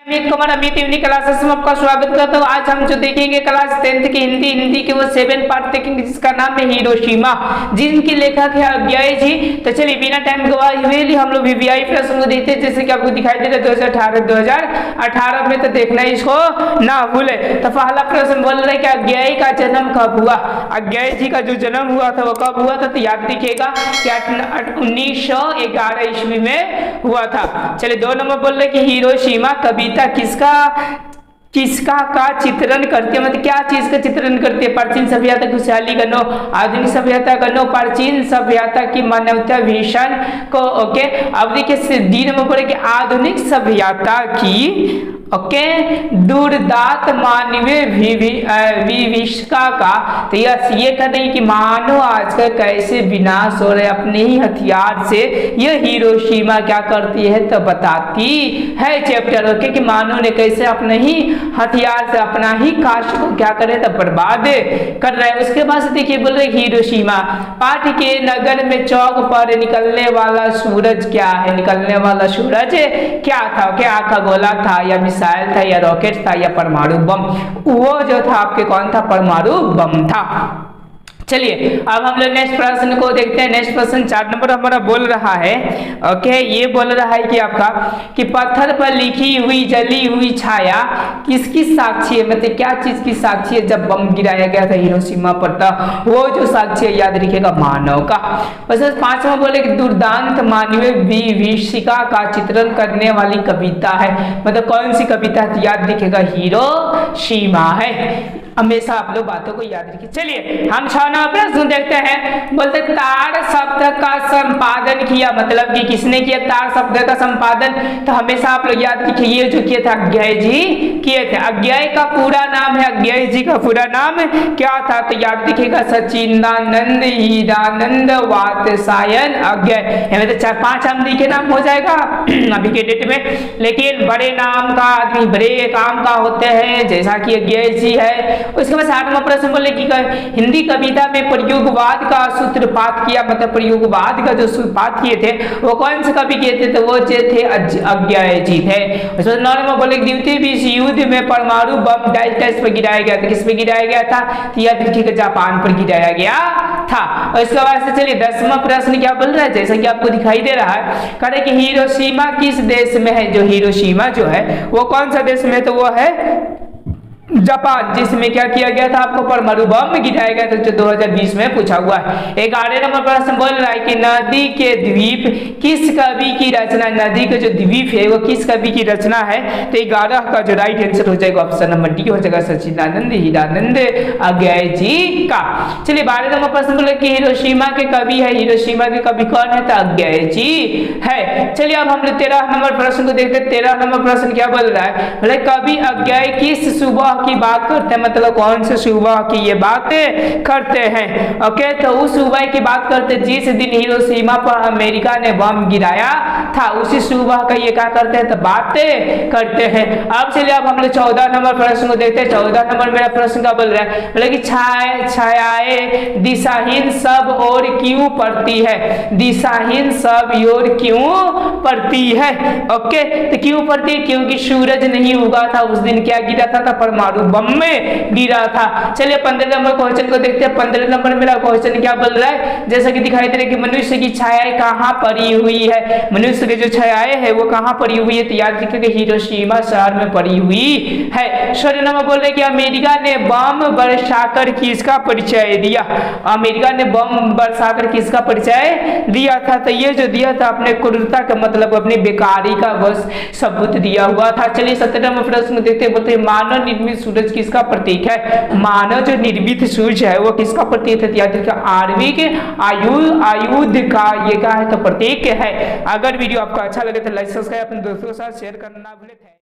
Amit Kumar Amit evening classes में आपका स्वागत करता हूँ। आज हम जो देखेंगे क्लास 10th की हिंदी के वो 7 पार्ट देखेंगे जिसका नाम है हिरोशिमा, जिनके लेखक है अज्ञाय जी। तो चलिए बिना टाइम गवाए हुए हम लोग वीवीआई प्रश्न को देखते हैं, जैसे कि आपको दिखाई दे रहा है 2018 में, तो देखना इसको ना भूले। तो पहला प्रश्न बोल रहे कि अज्ञाय का जन्म कब हुआ। अज्ञाय जी का जो जन्म हुआ था वो कब हुआ था, तो याद रखिएगा कि 1911 ईस्वी में हुआ था। चलिए 2 नंबर बोल रहे कि हिरोशिमा कविता किसका का चित्रण करती है, मतलब क्या चीज का चित्रण करती है। प्राचीन सभ्यता की खुशहाली का नो, आधुनिक सभ्यता का नो, प्राचीन सभ्यता की मानवता भीषण को। ओके, अब देखिए डी नंबर पर कि आधुनिक सभ्यता की दुर्दांत मानवीय विभीषिका का। तो ये कर रही कि मानव आजकल कैसे विनाश हो रहे अपने ही हथियार से, यह हिरोशिमा क्या करती है तो बताती है चैप्टर। ओके, कि मानव ने कैसे अपने ही हथियार से अपना ही काश को क्या करे तो बर्बाद कर रहे हैं। उसके बाद देखिए बोल रहे हिरोशिमा पाठ के नगर में चौक पर निकलने वाला सूरज क्या है। निकलने वाला सूरज क्या था, क्या आग का गोला था या मिसाइल था या रॉकेट था या परमाणु बम। वो जो था आपके कौन था, परमाणु बम था। चलिए अब हम लोग नेक्स्ट प्रश्न को देखते हैं। नेक्स्ट प्रश्न 4 नंबर हमारा बोल रहा है। ओके, ये बोल रहा है कि आपका कि पत्थर पर लिखी हुई जली हुई छाया किसकी साक्षी है, मतलब क्या चीज की साक्षी है जब बम गिराया गया था हिरोशिमा पर, था वो जो साक्षी है याद रखिएगा मानव का। वैसे 5वां बोले कि दुर्दांत मानवीय विभीषिका का चित्रण करने वाली कविता है, मतलब कौन सी कविता याद रखिएगा, हिरोशिमा है। हमेशा आप लोग बातों को याद रखिए। चलिए हम 6 नंबर प्रश्न देखते हैं। बोलते तार शब्द का संपादन किया, मतलब कि किसने किया तार शब्द का संपादन, तो हमेशा आप लोग याद रखिए ये जो किए थे अज्ञाय जी किए थे। अज्ञाय का पूरा नाम है, अज्ञाय जी का पूरा नाम क्या था, तो याद रखिएगा सचिदानंद हीरानंद वात्स्यायन अज्ञाय। हमें तो 4-5 आदमी के नाम हो जाएगा अभी के डेट में, लेकिन बड़े नाम का आदमी बड़े काम का होते हैं जैसा कि अज्ञाय जी है। उसके बाद 8वां प्रश्न बोले कि हिंदी कविता में प्रयोगवाद का सूत्रपात किया, मतलब प्रयोगवाद का जो सूत्रपात किए थे वो कौन से कवि किए थे, तो वो जो थे अज्ञाय जी थे। उसके बाद 9 नंबर बोले द्वितीय विश्व युद्ध में परमाणु बम डैश पर गिराया गया था, किस पे गिराया गया था, तो याद रखिएगा जापान पर गिराया गया था। उसके बाद से चलिए 10वां प्रश्न क्या बोल रहा है, जैसा कि आपको दिखाई दे रहा है, कह रहे कि हिरोशिमा किस देश में है। जो हिरोशिमा जो है वो कौन सा देश में है, तो वो है जापान, जिसमें क्या किया गया था, आपको परमाणु बम गिराया गया था, जो 2020 में पूछा हुआ है। 11 नंबर प्रश्न बोल रहा है कि नदी के द्वीप किस कवि की रचना। नदी का जो द्वीप है वो किस कवि की रचना है, तो 11 का जो राइट आंसर हो जाएगा ऑप्शन नंबर डी हो जाएगा सचिदानंद हीरानंद अज्ञाय जी का। चलिए 12 नंबर प्रश्न बोले कि हिरोशिमा के कवि है, हिरोशिमा के कवि कौन है, तो अज्ञाय जी है। चलिए अब हम लोग 13 नंबर प्रश्न को देखते हैं। 13 नंबर प्रश्न क्या बोल रहा है, बोले कवि अज्ञाय किस सुबह की बात करते हैं, मतलब कौन से सुबह की ये बातें करते हैं। ओके, तो उस सुबह की बात करते हैं जिस दिन हिरोशिमा पर अमेरिका ने बम गिराया था, उसी सुबह का ये क्या करते हैं, तो बातें करते हैं। अब चलिए अब हम लोग 14 नंबर प्रश्न को देखते हैं। 14 नंबर मेरा प्रश्न क्या बोल रहा है, बोले कि छायाएं दिशाहीन सब और क्यों पड़ती है। दिशाहीन सब और क्यों पड़ती है। ओके, तो क्यों पड़ती है, क्योंकि सूरज नहीं उगा था उस दिन, क्या गिरा था, परमाणु बम में गिरा था। चलिए 15 नंबर क्वेश्चन को देखते हैं। 15 नंबर मेरा क्वेश्चन क्या बोल रहा है, जैसा कि दिखाई दे रहा है कि मनुष्य की छायाएं कहां पड़ी हुई है। मनुष्य की जो छायाएं है वो कहां पड़ी हुई है, तो याद रखिएगा हिरोशिमा शहर में पड़ी हुई है। 16 नंबर बोल रहे कि अमेरिका ने बम बरसाकर किसका परिचय दिया। अमेरिका ने बम बरसाकर किसका परिचय दिया था, तो ये जो दिया था अपने क्रूरता का, मतलब अपनी बेकारी का बस सबूत दिया हुआ था। चलिए 17 नंबर प्रश्न देखते हैं। बोलते मानव निर्मित सूरज किसका प्रतीक है। मानव जो निर्मित सूरज है वो किसका प्रतीक है, याद रखिएगा आणविक आयुध का ये क्या है, तो प्रतीक है। अगर वीडियो आपको अच्छा लगे तो लाइक सब्सक्राइब अपने दोस्तों के साथ शेयर करना ना भूलें।